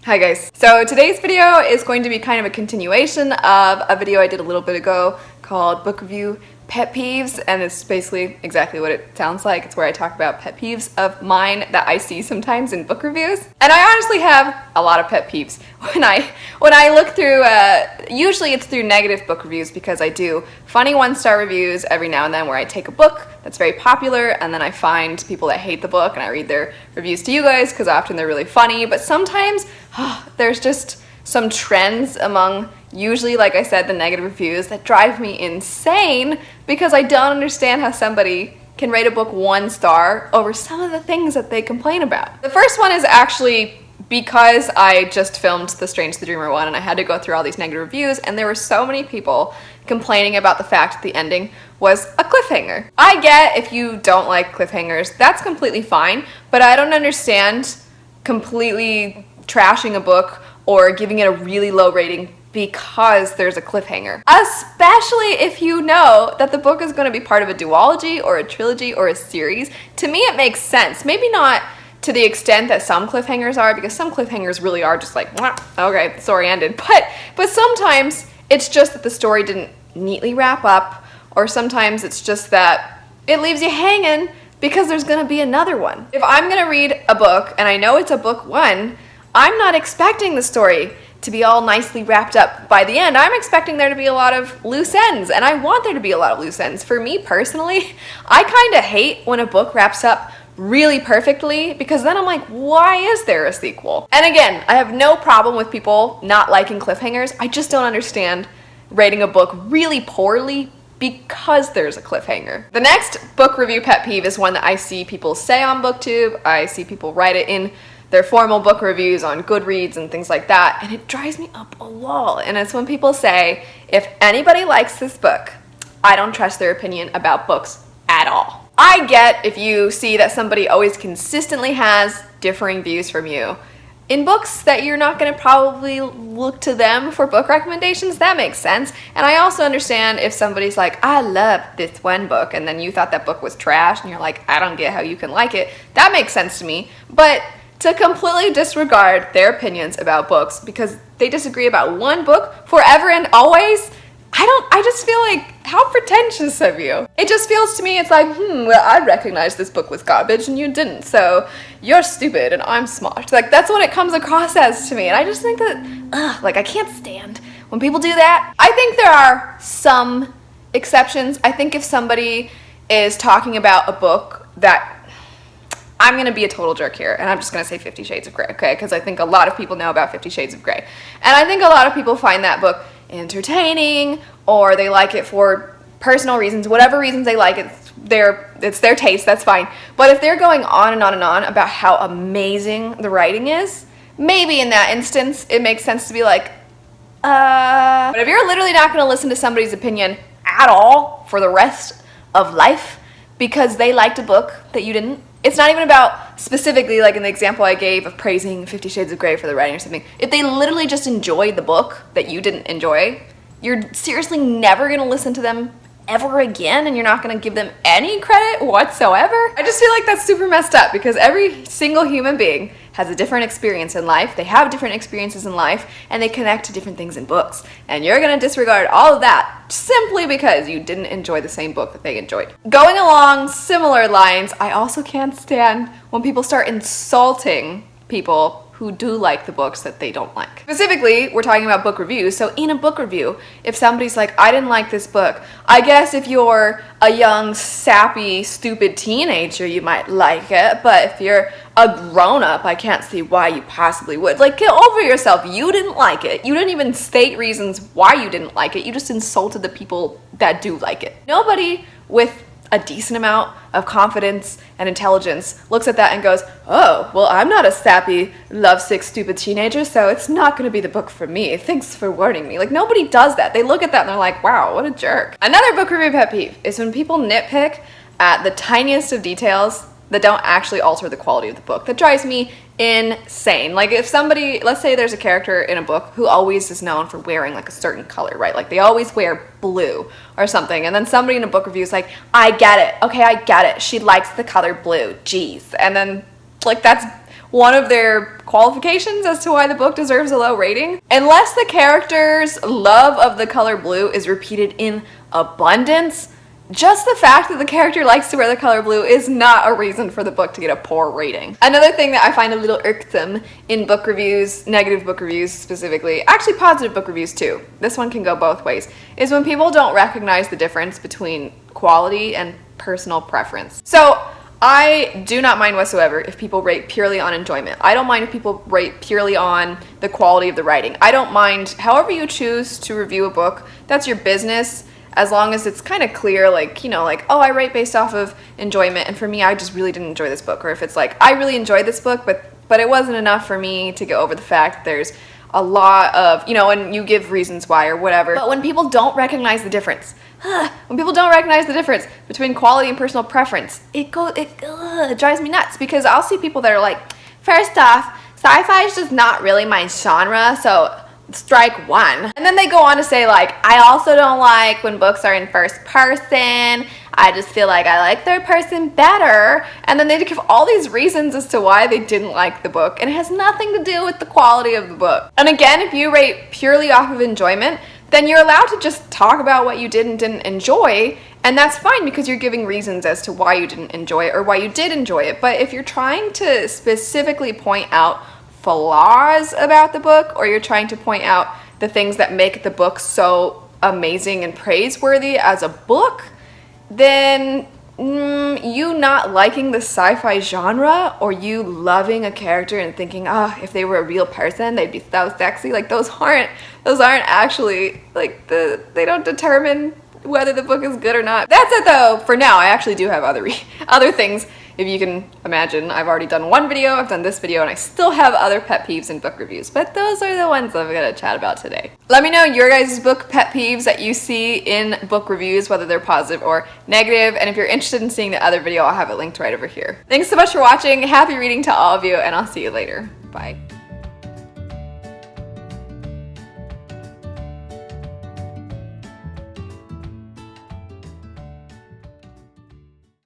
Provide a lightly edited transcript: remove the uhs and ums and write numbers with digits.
Hi guys. So today's video is going to be kind of a continuation of a video I did a little bit ago called Book Review Pet Peeves, and it's basically exactly what it sounds like. It's where I talk about pet peeves of mine that I see sometimes in book reviews. And I honestly have a lot of pet peeves. When I look through, usually it's through negative book reviews because I do funny one-star reviews every now and then where I take a book that's very popular and then I find people that hate the book and I read their reviews to you guys because often they're really funny, but sometimes there's just some trends among, usually, like I said, the negative reviews that drive me insane because I don't understand how somebody can rate a book 1 star over some of the things that they complain about. The first one is actually because I just filmed The Strange the Dreamer one and I had to go through all these negative reviews and there were so many people complaining about the fact that the ending was a cliffhanger. I get if you don't like cliffhangers, that's completely fine, but I don't understand completely trashing a book or giving it a really low rating because there's a cliffhanger. Especially if you know that the book is going to be part of a duology or a trilogy or a series. To me it makes sense. Maybe not to the extent that some cliffhangers are, because some cliffhangers really are just like, okay, the story ended. But sometimes it's just that the story didn't neatly wrap up, or sometimes it's just that it leaves you hanging because there's going to be another one. If I'm going to read a book and I know it's a book 1, I'm not expecting the story to be all nicely wrapped up by the end. I'm expecting there to be a lot of loose ends, and I want there to be a lot of loose ends. For me personally, I kind of hate when a book wraps up really perfectly because then I'm like, why is there a sequel? And again, I have no problem with people not liking cliffhangers. I just don't understand rating a book really poorly because there's a cliffhanger. The next book review pet peeve is one that I see people say on BookTube. I see people write it in their formal book reviews on Goodreads and things like that, and it drives me up a wall. And it's when people say, if anybody likes this book, I don't trust their opinion about books at all. I get if you see that somebody always consistently has differing views from you. In books that you're not going to probably look to them for book recommendations, that makes sense. And I also understand if somebody's like, I love this one book, and then you thought that book was trash, and you're like, I don't get how you can like it. That makes sense to me. But to completely disregard their opinions about books because they disagree about one book forever and always, I just feel like, how pretentious of you. It just feels to me, it's like, well, I recognized this book was garbage and you didn't, so you're stupid and I'm smart. Like, that's what it comes across as to me, and I just think that, like, I can't stand when people do that. I think there are some exceptions. I think if somebody is talking about a book that, I'm going to be a total jerk here, and I'm just going to say 50 Shades of Grey, okay? Because I think a lot of people know about 50 Shades of Grey. And I think a lot of people find that book entertaining, or they like it for personal reasons, whatever reasons they like it, it's their taste, that's fine. But if they're going on and on and on about how amazing the writing is, maybe in that instance it makes sense to be like, But if you're literally not going to listen to somebody's opinion at all for the rest of life because they liked a book that you didn't, it's not even about specifically, like in the example I gave of praising 50 Shades of Grey for the writing or something. If they literally just enjoyed the book that you didn't enjoy, you're seriously never going to listen to them ever again, and you're not going to give them any credit whatsoever. I just feel like that's super messed up because every single human being has a different experience in life. They have different experiences in life, and they connect to different things in books. And you're going to disregard all of that simply because you didn't enjoy the same book that they enjoyed. Going along similar lines, I also can't stand when people start insulting people who do like the books that they don't like. Specifically, we're talking about book reviews, so in a book review, if somebody's like, I didn't like this book, I guess if you're a young, sappy, stupid teenager, you might like it, but if you're a grown-up, I can't see why you possibly would. Like, get over yourself. You didn't like it. You didn't even state reasons why you didn't like it. You just insulted the people that do like it. Nobody with a decent amount of confidence and intelligence looks at that and goes, oh, well, I'm not a sappy, lovesick, stupid teenager, so it's not going to be the book for me. Thanks for warning me. Like, nobody does that. They look at that and they're like, wow, what a jerk. Another book review pet peeve is when people nitpick at the tiniest of details that don't actually alter the quality of the book. That drives me insane. Like, if somebody, let's say there's a character in a book who always is known for wearing like a certain color, right? Like they always wear blue or something, and then somebody in a book review is like, I get it. Okay, I get it. She likes the color blue. Jeez. And then like that's one of their qualifications as to why the book deserves a low rating. Unless the character's love of the color blue is repeated in abundance, just the fact that the character likes to wear the color blue is not a reason for the book to get a poor rating. Another thing that I find a little irksome in book reviews, negative book reviews specifically, actually positive book reviews too, this one can go both ways, is when people don't recognize the difference between quality and personal preference. So I do not mind whatsoever if people rate purely on enjoyment. I don't mind if people rate purely on the quality of the writing. I don't mind however you choose to review a book. That's your business, as long as it's kind of clear, like, you know, like, oh, I rate based off of enjoyment, and for me, I just really didn't enjoy this book. Or if it's like, I really enjoyed this book, but it wasn't enough for me to get over the fact that there's a lot of, you know, and you give reasons why or whatever. But when people don't recognize the difference, between quality and personal preference, it drives me nuts, because I'll see people that are like, first off, sci-fi is just not really my genre, so strike one. And then they go on to say, like, I also don't like when books are in first person. I just feel like I like third person better. And then they give all these reasons as to why they didn't like the book, and it has nothing to do with the quality of the book. And again, if you rate purely off of enjoyment, then you're allowed to just talk about what you did and didn't enjoy, and that's fine because you're giving reasons as to why you didn't enjoy it or why you did enjoy it. But if you're trying to specifically point out flaws about the book, or you're trying to point out the things that make the book so amazing and praiseworthy as a book, then you not liking the sci-fi genre, or you loving a character and thinking, oh, if they were a real person, they'd be so sexy, like those aren't actually, like, they don't determine whether the book is good or not. That's it though, for now. I actually do have other things. If you can imagine, I've already done one video, I've done this video, and I still have other pet peeves in book reviews, but those are the ones I'm gonna chat about today. Let me know your guys' book pet peeves that you see in book reviews, whether they're positive or negative, and if you're interested in seeing the other video, I'll have it linked right over here. Thanks so much for watching, happy reading to all of you, and I'll see you later. Bye.